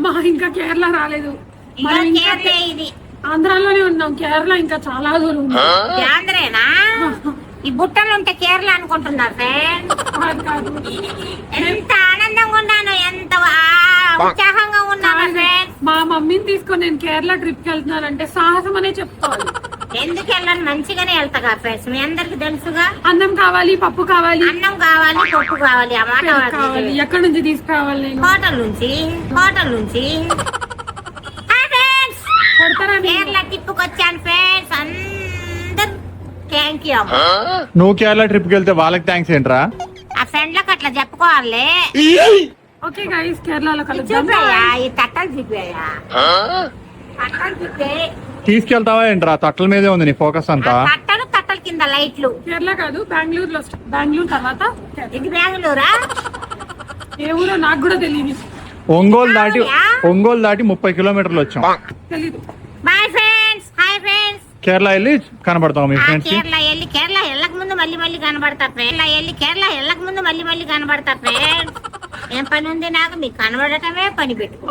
మా ఇంకా కేరళ రాలేదు. ఇగో కేరళ ఇది. ఆంధ్రాలోనే ఉన్నాం. కేరళ ఇంకా చాలా దూరం ఉంది. ఆంధ్రేనా? ఈ బుట్టలు ఉంటే కేరళ అనుకుంటున్నా ఫ్రెండ్. కాదు. ఎంత ఆనందంగా ఉన్నాను, ఎంత ఉత్సాహంగా ఉన్నాను ఫ్రెండ్. మా మమ్మీని తీసుకొని నేను కేరళ ట్రిప్ కి వెళ్తున్నానంటే సాహసం అనే చెప్పుకోవాలి. ఎందుకు వెళ్ళాను, మంచిగానే వెళ్తాగా ఫ్రెండ్స్. మీ అందరికి తెలుసుగా. అన్నం కావాలి, పప్పు కావాలి, అన్నం కావాలి, పప్పు కావాలి, ఆ మాట కావాలి. ఎక్కడి నుంచి తీసుకురావాలి నేను? హోటల్ నుంచి. కొడతారా? కేరళ ట్రిప్కి వచ్చాను ఫ్రెండ్స్. అందరు థ్యాంక్ యూ. నువ్వు కేరళ ట్రిప్ కి వెళ్తే వాళ్ళకి థ్యాంక్స్ ఏంట్రా? ఆ ఫ్రెండ్లకు అట్లా చెప్పుకోవాలి. ఓకే గైస్, కేరళలో కలుద్దాం. చూపాయా ఈ తట్టలు చూపాయా, తట్టలు చూపే. తీసుకెళ్తావా ఏంట్రా? తట్టల మీదే ఉంది నీ ఫోకస్ అంతా. తట్టల కింద లైట్లు. కేరళ కాదు, బెంగళూరులో. బెంగళూరు తర్వాత ఇది బెంగళూరా? ఏ ఊరో నాకు కూడా తెలియదు. ఒంగోలు దాటి 30 కిలోమీటర్లు వచ్చాం. తెలీదు. Bye friends, hi friends. Kerala వెళ్ళి కనబడతాం మీ ఫ్రెండ్స్ కి. కేరళ వెళ్ళక ముందు మళ్ళీ కనబడతా ఫ్రెండ్. కేరళ వెళ్ళక ముందు మళ్ళీ కనబడతా ఫ్రెండ్స్. ఏం పని ఉంది నాకు? మీకు కనబడటమే పని పెట్టుకో.